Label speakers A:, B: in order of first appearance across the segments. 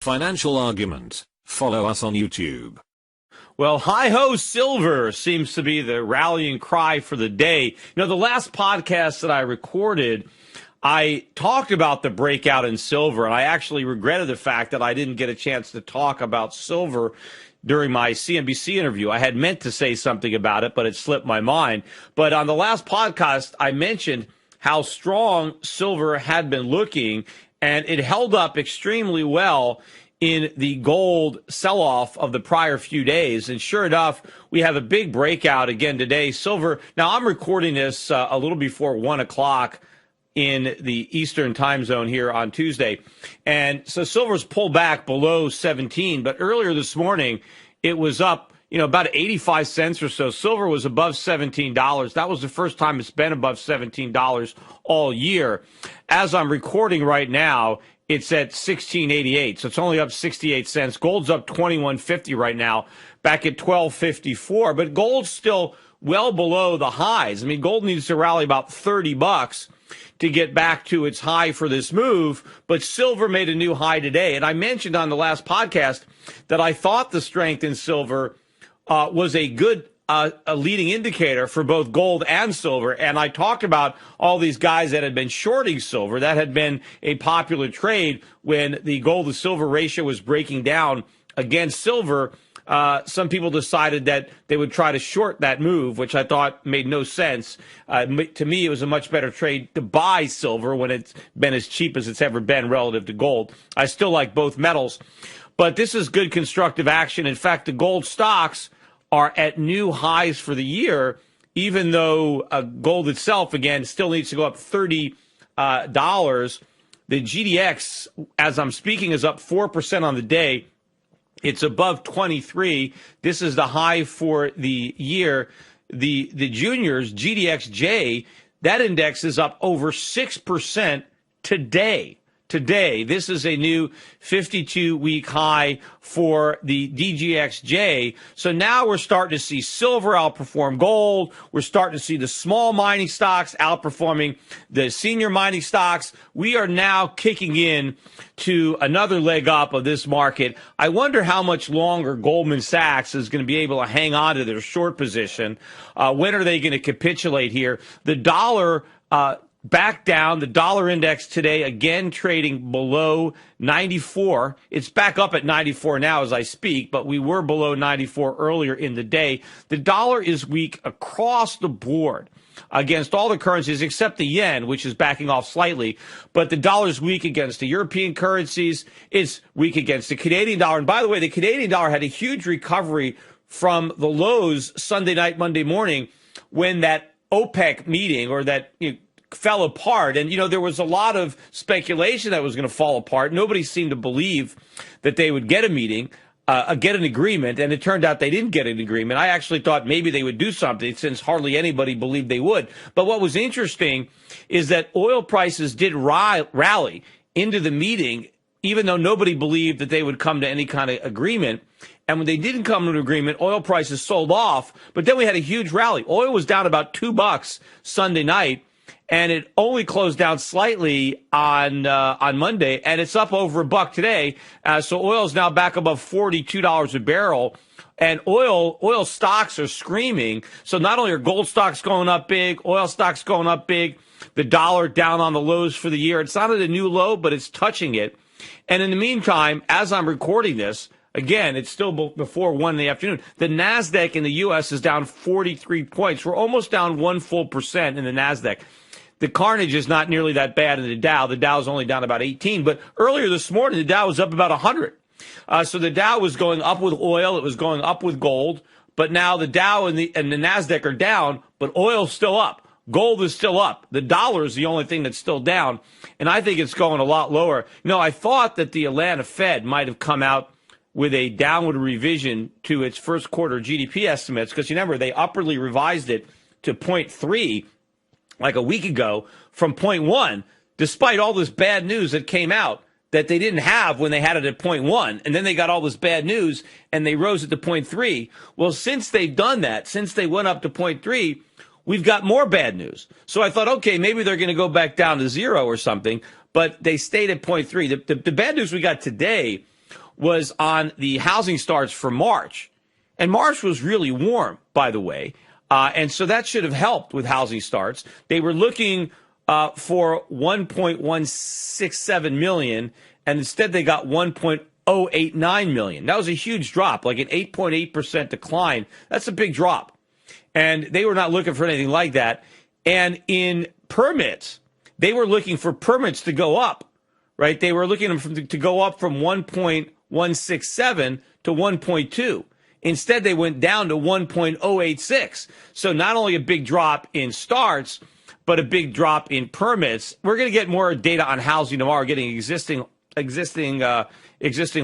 A: Financial Argument. Follow us on YouTube.
B: Well, hi-ho silver seems to be the rallying cry for the day. You know, the last podcast that I recorded, I talked about the breakout in silver, and I actually regretted the fact that I didn't get a chance to talk about silver during my CNBC interview. I had meant to say something about it, but it slipped my mind. But on the last podcast, I mentioned how strong silver had been looking, and it held up extremely well in the gold sell-off of the prior few days. And sure enough, we have a big breakout again today. Silver, now I'm recording this a little before 1 o'clock in the Eastern time zone here on Tuesday. And so silver's pulled back below 17, but earlier this morning, it was up, about 85 cents or so. Silver was above $17. That was the first time it's been above $17 all year. As I'm recording right now, it's at 16.88, so it's only up 68 cents. Gold's up 21.50 right now, back at 12.54. But gold's still well below the highs. I mean, gold needs to rally about $30 to get back to its high for this move. But silver made a new high today. And I mentioned on the last podcast that I thought the strength in silver was a good a leading indicator for both gold and silver. And I talked about all these guys that had been shorting silver. That had been a popular trade when the gold to silver ratio was breaking down against silver. Some people decided that they would try to short that move, which I thought made no sense. To me, it was a much better trade to buy silver when it's been as cheap as it's ever been relative to gold. I still like both metals, but this is good constructive action. In fact, the gold stocks are at new highs for the year, even though gold itself, again, still needs to go up $30. The GDX, as I'm speaking, is up 4% on the day. It's above 23. This is the high for the year. The juniors, GDXJ, that index is up over 6% today. This is a new 52-week high for the DGXJ. So now we're starting to see silver outperform gold. We're starting to see the small mining stocks outperforming the senior mining stocks. We are now kicking in to another leg up of this market. I wonder how much longer Goldman Sachs is going to be able to hang on to their short position. When are they going to capitulate here? The dollar back down. The dollar index today, again, trading below 94. It's back up at 94 now as I speak, but we were below 94 earlier in the day. The dollar is weak across the board against all the currencies except the yen, which is backing off slightly. But the dollar's weak against the European currencies. It's weak against the Canadian dollar. And by the way, the Canadian dollar had a huge recovery from the lows Sunday night, Monday morning, when that OPEC meeting or that fell apart. And, there was a lot of speculation that was going to fall apart. Nobody seemed to believe that they would get a meeting, get an agreement. And it turned out they didn't get an agreement. I actually thought maybe they would do something since hardly anybody believed they would. But what was interesting is that oil prices did rally into the meeting, even though nobody believed that they would come to any kind of agreement. And when they didn't come to an agreement, oil prices sold off. But then we had a huge rally. Oil was down about $2 Sunday night. And it only closed down slightly on Monday, and it's up over $1 today. So oil is now back above $42 a barrel, and oil stocks are screaming. So not only are gold stocks going up big, oil stocks going up big, the dollar down on the lows for the year. It's not at a new low, but it's touching it. And in the meantime, as I'm recording this, again, it's still before 1 in the afternoon. The NASDAQ in the U.S. is down 43 points. We're almost down 1 full percent in the NASDAQ. The carnage is not nearly that bad in the Dow. The Dow is only down about 18. But earlier this morning, the Dow was up about 100. So the Dow was going up with oil. It was going up with gold. But now the Dow and the NASDAQ are down, but oil's still up. Gold is still up. The dollar is the only thing that's still down. And I think it's going a lot lower. I thought that the Atlanta Fed might have come out with a downward revision to its first quarter GDP estimates, because remember, they upwardly revised it to 0.3 like a week ago from 0.1, despite all this bad news that came out that they didn't have when they had it at 0.1. And then they got all this bad news and they rose it to 0.3. Well, since they've done that, since they went up to 0.3, we've got more bad news. So I thought, okay, maybe they're going to go back down to 0 or something, but they stayed at 0.3. The bad news we got today was on the housing starts for March. And March was really warm, by the way. And so that should have helped with housing starts. They were looking for 1.167 million, and instead they got 1.089 million. That was a huge drop, like an 8.8% decline. That's a big drop. And they were not looking for anything like that. And in permits, they were looking for permits to go up, right? They were looking to go up from 1.167 to 1.2. Instead, they went down to 1.086. So not only a big drop in starts, but a big drop in permits. We're going to get more data on housing tomorrow, getting existing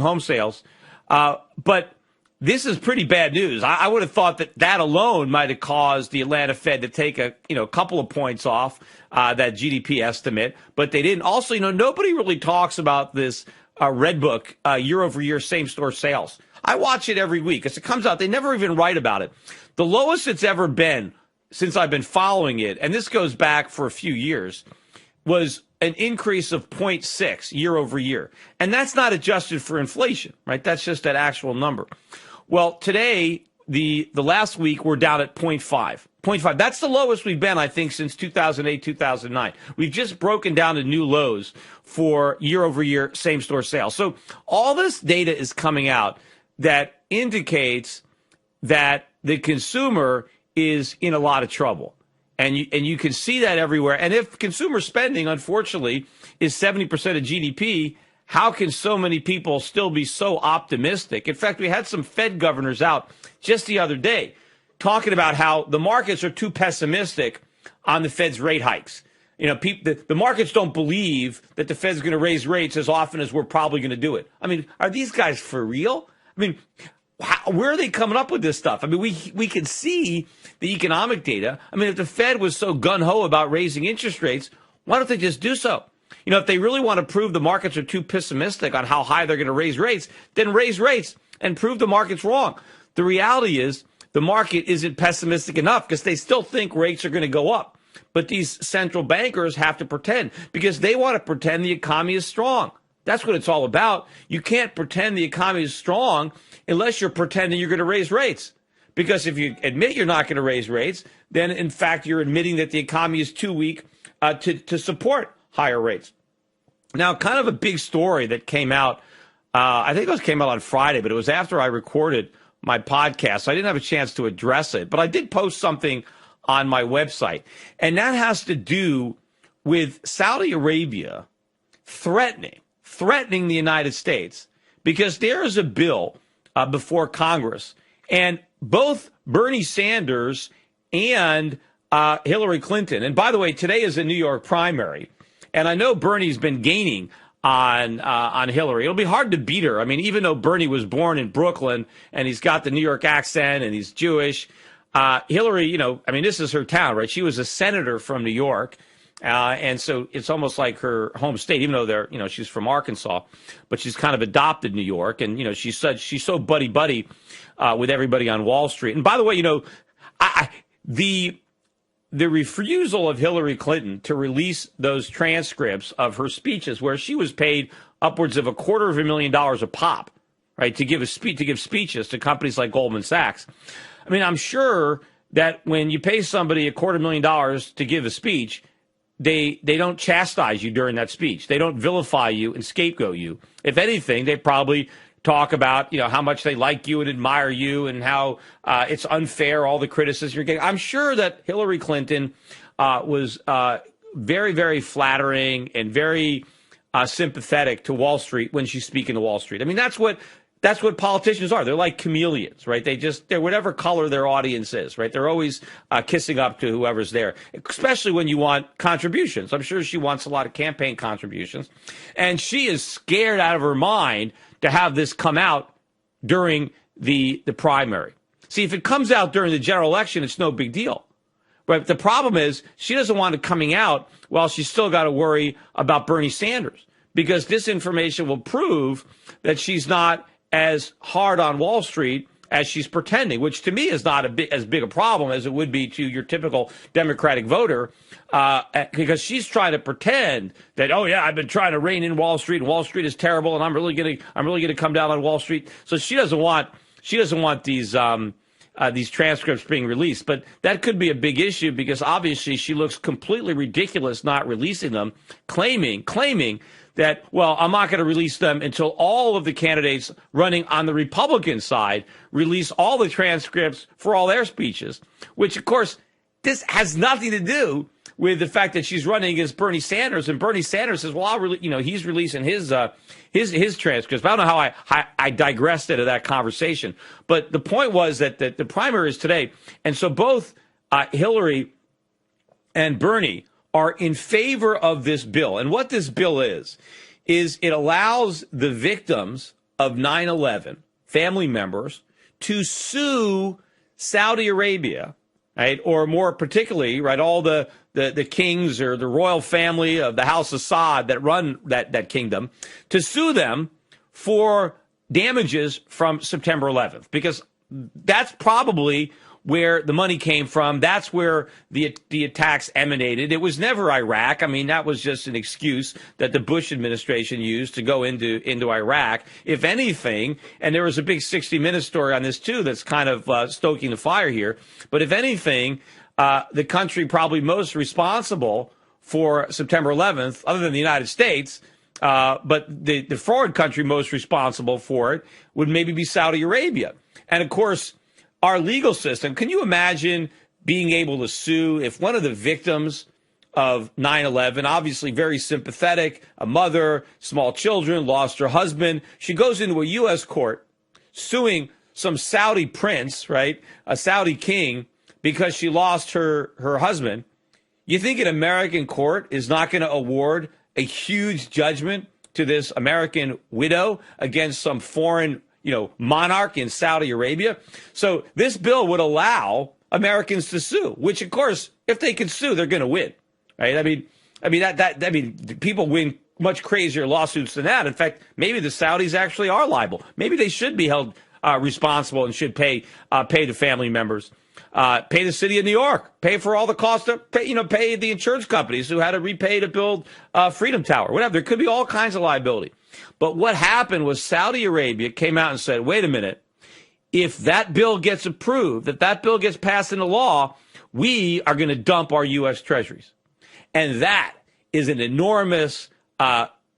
B: home sales. But this is pretty bad news. I would have thought that alone might have caused the Atlanta Fed to take a couple of points off that GDP estimate, but they didn't. Also, nobody really talks about this Red Book year over year same store sales. I watch it every week as it comes out. They never even write about it. The lowest it's ever been since I've been following it, and this goes back for a few years, was an increase of 0.6 year over year. And that's not adjusted for inflation, right? That's just that actual number. Well, today, the last week, we're down at 0.5. 0.5. That's the lowest we've been, I think, since 2008, 2009. We've just broken down to new lows for year over year same store sales. So all this data is coming out that indicates that the consumer is in a lot of trouble. And you can see that everywhere. And if consumer spending, unfortunately, is 70% of GDP, how can so many people still be so optimistic? In fact, we had some Fed governors out just the other day talking about how the markets are too pessimistic on the Fed's rate hikes. The markets don't believe that the Fed's going to raise rates as often as we're probably going to do it. I mean, are these guys for real? I mean, where are they coming up with this stuff? I mean, we can see the economic data. I mean, if the Fed was so gung-ho about raising interest rates, why don't they just do so? If they really want to prove the markets are too pessimistic on how high they're going to raise rates, then raise rates and prove the market's wrong. The reality is the market isn't pessimistic enough because they still think rates are going to go up. But these central bankers have to pretend because they want to pretend the economy is strong. That's what it's all about. You can't pretend the economy is strong unless you're pretending you're going to raise rates. Because if you admit you're not going to raise rates, then in fact you're admitting that the economy is too weak to support higher rates. Now, kind of a big story that came out, I think it came out on Friday, but it was after I recorded my podcast. So I didn't have a chance to address it, but I did post something on my website. And that has to do with Saudi Arabia threatening the United States because there is a bill before Congress. And both Bernie Sanders and Hillary Clinton, and by the way, today is a New York primary. And I know Bernie's been gaining on Hillary. It'll be hard to beat her. I mean, even though Bernie was born in Brooklyn and he's got the New York accent and he's Jewish, Hillary, this is her town, right? She was a senator from New York. And so it's almost like her home state, even though she's from Arkansas, but she's kind of adopted New York. And, she's so buddy-buddy with everybody on Wall Street. And by the way, the refusal of Hillary Clinton to release those transcripts of her speeches where she was paid upwards of $250,000 a pop, right, to give speeches to companies like Goldman Sachs. I mean, I'm sure that when you pay somebody $250,000 to give a speech, they don't chastise you during that speech. They don't vilify you and scapegoat you. If anything, they probably talk about, how much they like you and admire you and how it's unfair, all the criticism you're getting. I'm sure that Hillary Clinton was very, very flattering and very sympathetic to Wall Street when she's speaking to Wall Street. I mean, that's what politicians are. They're like chameleons, right? They're whatever color their audience is, right? They're always kissing up to whoever's there, especially when you want contributions. I'm sure she wants a lot of campaign contributions. And she is scared out of her mind to have this come out during the primary. See, if it comes out during the general election, it's no big deal. But the problem is she doesn't want it coming out while she's still got to worry about Bernie Sanders, because this information will prove that she's not as hard on Wall Street as she's pretending, which to me is not as big a problem as it would be to your typical Democratic voter, because she's trying to pretend that, oh yeah, I've been trying to rein in Wall Street, and Wall Street is terrible, and I'm really gonna come down on Wall Street. So she doesn't want these transcripts being released. But that could be a big issue because obviously she looks completely ridiculous not releasing them, claiming that, well, I'm not going to release them until all of the candidates running on the Republican side release all the transcripts for all their speeches, which, of course, this has nothing to do with the fact that she's running against Bernie Sanders. And Bernie Sanders says, well, he's releasing his transcripts. But I don't know how I digressed into that conversation. But the point was that the primary is today. And so both Hillary and Bernie are in favor of this bill. And what this bill is it allows the victims of 9/11, family members, to sue Saudi Arabia, right? Or more particularly, right, all the kings or the royal family of the House of Saud that run that kingdom, to sue them for damages from September 11th, because that's probably where the money came from. That's where the attacks emanated. It was never Iraq. I mean, that was just an excuse that the Bush administration used to go into Iraq. If anything, and there was a big 60 Minutes story on this too that's kind of stoking the fire here, but if anything, the country probably most responsible for September 11th, other than the United States, but the foreign country most responsible for it would maybe be Saudi Arabia. And of course, our legal system, can you imagine being able to sue if one of the victims of 9/11, obviously very sympathetic, a mother, small children, lost her husband, she goes into a U.S. court suing some Saudi prince, right, a Saudi king, because she lost her husband. You think an American court is not going to award a huge judgment to this American widow against some foreign monarch in Saudi Arabia? So this bill would allow Americans to sue, which, of course, if they can sue, they're going to win, right? I mean, people win much crazier lawsuits than that. In fact, maybe the Saudis actually are liable. Maybe they should be held responsible and should pay the family members, pay the city of New York, pay for all the costs, pay the insurance companies who had to repay to build Freedom Tower, whatever. There could be all kinds of liability. But what happened was Saudi Arabia came out and said, wait a minute, if that bill gets approved, if that bill gets passed into law, we are going to dump our U.S. treasuries. And that is an enormous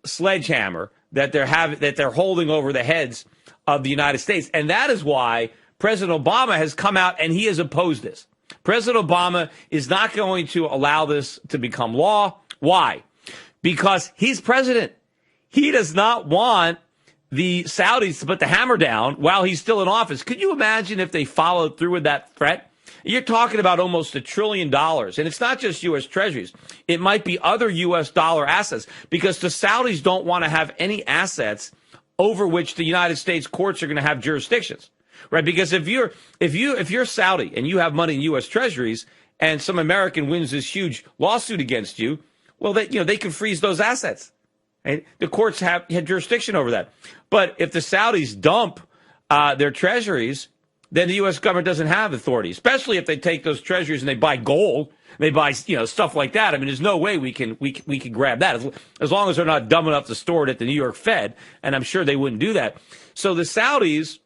B: sledgehammer that they're holding over the heads of the United States. And that is why President Obama has come out and he has opposed this. President Obama is not going to allow this to become law. Why? Because he's president. He does not want the Saudis to put the hammer down while he's still in office. Could you imagine if they followed through with that threat? You're talking about almost $1 trillion. And it's not just U.S. treasuries. It might be other U.S. dollar assets, because the Saudis don't want to have any assets over which the United States courts are going to have jurisdictions, right? Because if you're Saudi and you have money in U.S. treasuries and some American wins this huge lawsuit against you, well, they can freeze those assets. And the courts have jurisdiction over that. But if the Saudis dump their treasuries, then the U.S. government doesn't have authority, especially if they take those treasuries and they buy gold, they buy stuff like that. I mean, there's no way we can grab that as long as they're not dumb enough to store it at the New York Fed, and I'm sure they wouldn't do that. So the Saudis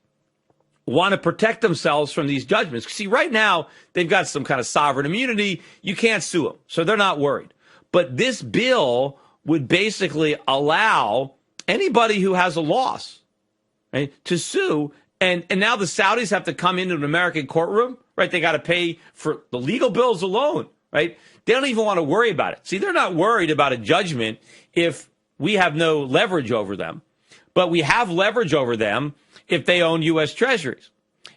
B: want to protect themselves from these judgments. See, right now they've got some kind of sovereign immunity. You can't sue them, so they're not worried. But this bill would basically allow anybody who has a loss, right, to sue. And now the Saudis have to come into an American courtroom, right? They got to pay for the legal bills alone, right? They don't even want to worry about it. See, they're not worried about a judgment if we have no leverage over them. But we have leverage over them if they own U.S. treasuries.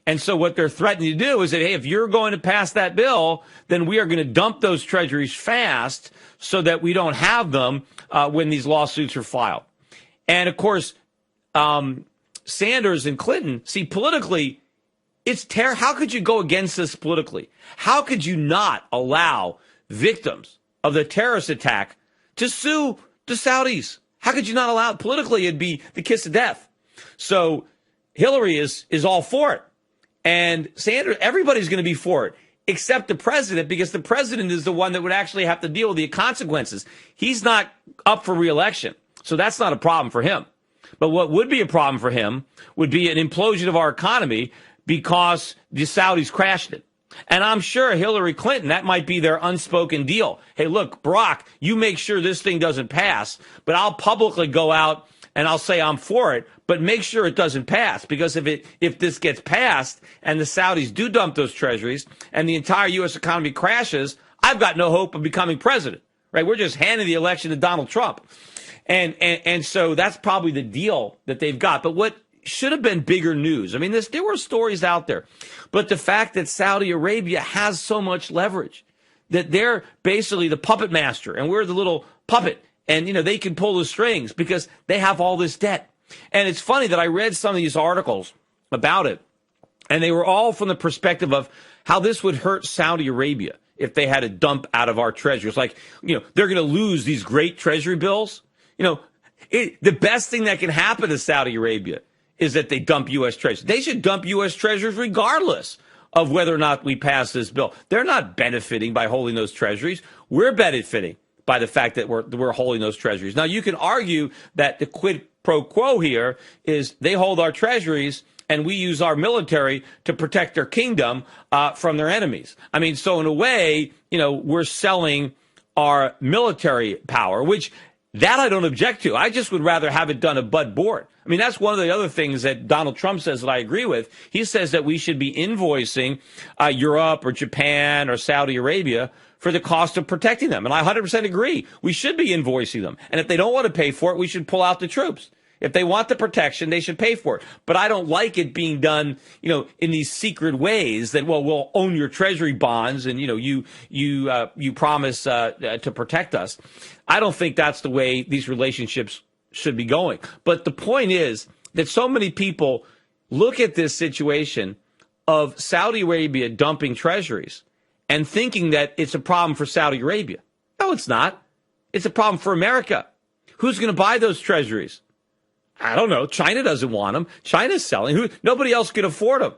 B: And so what they're threatening to do is that, hey, if you're going to pass that bill, then we are going to dump those treasuries fast so that we don't have them when these lawsuits are filed. And, of course, Sanders and Clinton, see, politically, it's terrible. How could you go against this politically? How could you not allow victims of the terrorist attack to sue the Saudis? How could you not allow it? Politically, it'd be the kiss of death. So Hillary is all for it. And Sanders, everybody's going to be for it, except the president, because the president is the one that would actually have to deal with the consequences. He's not up for re-election, so that's not a problem for him. But what would be a problem for him would be an implosion of our economy because the Saudis crashed it. And I'm sure Hillary Clinton, that might be their unspoken deal. Hey, look, Barack, you make sure this thing doesn't pass, but I'll publicly go out and I'll say I'm for it, but make sure it doesn't pass. Because if this gets passed and the Saudis do dump those treasuries and the entire U.S. economy crashes, I've got no hope of becoming president, right? We're just handing the election to Donald Trump. And so that's probably the deal that they've got. But what should have been bigger news, I mean, there were stories out there, but the fact that Saudi Arabia has so much leverage, that they're basically the puppet master and we're the little puppet, and, they can pull the strings because they have all this debt. And it's funny that I read some of these articles about it, and they were all from the perspective of how this would hurt Saudi Arabia if they had to dump out of our treasuries. Like, they're going to lose these great treasury bills. The best thing that can happen to Saudi Arabia is that they dump U.S. treasuries. They should dump U.S. treasuries regardless of whether or not we pass this bill. They're not benefiting by holding those treasuries. We're benefiting by the fact that we're holding those treasuries. Now, you can argue that the quid pro quo here is they hold our treasuries and we use our military to protect their kingdom from their enemies. I mean, so in a way, we're selling our military power, which that I don't object to. I just would rather have it done above board. I mean, that's one of the other things that Donald Trump says that I agree with. He says that we should be invoicing Europe or Japan or Saudi Arabia for the cost of protecting them. And I 100% agree. We should be invoicing them. And if they don't want to pay for it, we should pull out the troops. If they want the protection, they should pay for it. But I don't like it being done, in these secret ways that, we'll own your treasury bonds and, you promise to protect us. I don't think that's the way these relationships should be going. But the point is that so many people look at this situation of Saudi Arabia dumping treasuries and thinking that it's a problem for Saudi Arabia. No, it's not. It's a problem for America. Who's going to buy those treasuries? I don't know. China doesn't want them. China's selling. Nobody else can afford them.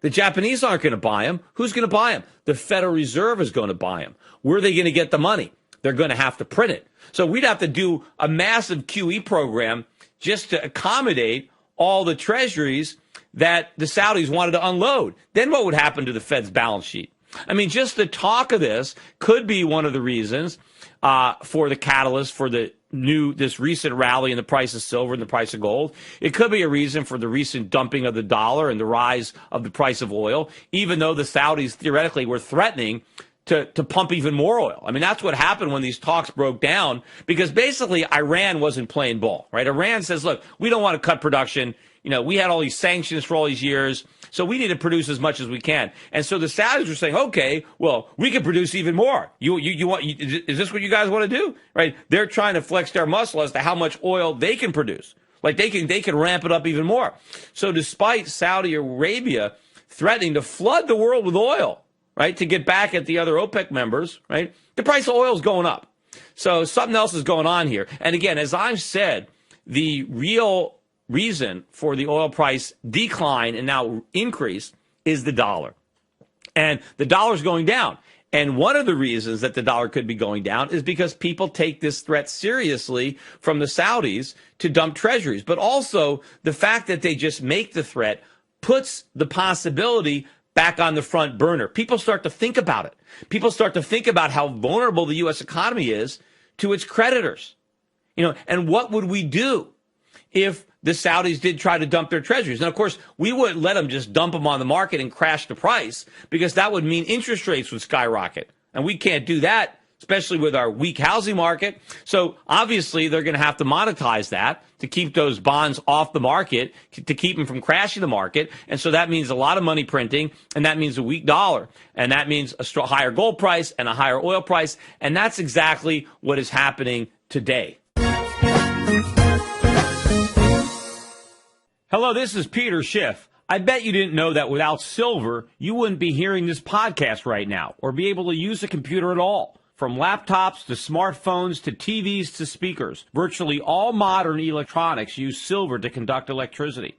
B: The Japanese aren't going to buy them. Who's going to buy them? The Federal Reserve is going to buy them. Where are they going to get the money? They're going to have to print it. So we'd have to do a massive QE program just to accommodate all the treasuries that the Saudis wanted to unload. Then what would happen to the Fed's balance sheet? I mean, just the talk of this could be one of the reasons for the catalyst for this recent rally in the price of silver and the price of gold. It could be a reason for the recent dumping of the dollar and the rise of the price of oil, even though the Saudis theoretically were threatening to pump even more oil. I mean, that's what happened when these talks broke down, because basically Iran wasn't playing ball, right? Iran says, look, we don't want to cut production. We had all these sanctions for all these years, so we need to produce as much as we can. And so the Saudis were saying, okay, well, we can produce even more. Is this what you guys want to do? Right? They're trying to flex their muscle as to how much oil they can produce. Like they can ramp it up even more. So despite Saudi Arabia threatening to flood the world with oil, right, to get back at the other OPEC members, right, the price of oil is going up. So something else is going on here. And again, as I've said, the real reason for the oil price decline and now increase is the dollar. And the dollar's going down. And one of the reasons that the dollar could be going down is because people take this threat seriously from the Saudis to dump treasuries. But also the fact that they just make the threat puts the possibility back on the front burner. People start to think about it. People start to think about how vulnerable the U.S. economy is to its creditors. And what would we do if the Saudis did try to dump their treasuries? And of course, we wouldn't let them just dump them on the market and crash the price, because that would mean interest rates would skyrocket. And we can't do that, especially with our weak housing market. So obviously, they're going to have to monetize that to keep those bonds off the market, to keep them from crashing the market. And so that means a lot of money printing, and that means a weak dollar. And that means a higher gold price and a higher oil price. And that's exactly what is happening today. Hello, this is Peter Schiff. I bet you didn't know that without silver, you wouldn't be hearing this podcast right now or be able to use a computer at all. From laptops to smartphones to TVs to speakers, virtually all modern electronics use silver to conduct electricity.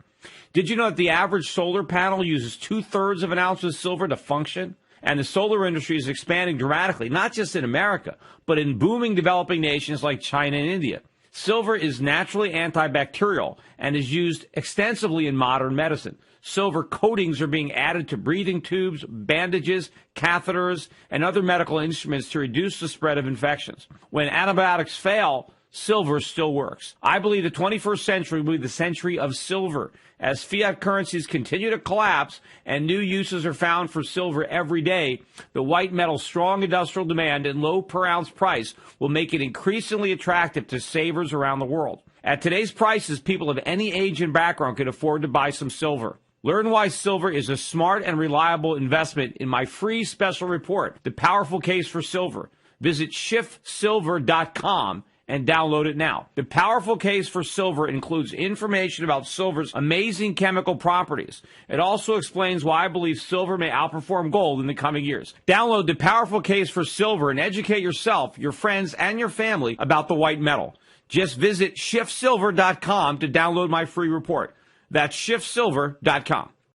B: Did you know that the average solar panel uses 2/3 of an ounce of silver to function? And the solar industry is expanding dramatically, not just in America, but in booming developing nations like China and India. Silver is naturally antibacterial and is used extensively in modern medicine. Silver coatings are being added to breathing tubes, bandages, catheters, and other medical instruments to reduce the spread of infections. When antibiotics fail, silver still works. I believe the 21st century will be the century of silver. As fiat currencies continue to collapse and new uses are found for silver every day, the white metal's strong industrial demand and low per ounce price will make it increasingly attractive to savers around the world. At today's prices, people of any age and background can afford to buy some silver. Learn why silver is a smart and reliable investment in my free special report, The Powerful Case for Silver. Visit SCHIFFsilver.com and download it now. The Powerful Case for Silver includes information about silver's amazing chemical properties. It also explains why I believe silver may outperform gold in the coming years. Download The Powerful Case for Silver and educate yourself, your friends, and your family about the white metal. Just visit SCHIFFsilver.com to download my free report. That's SCHIFFsilver.com.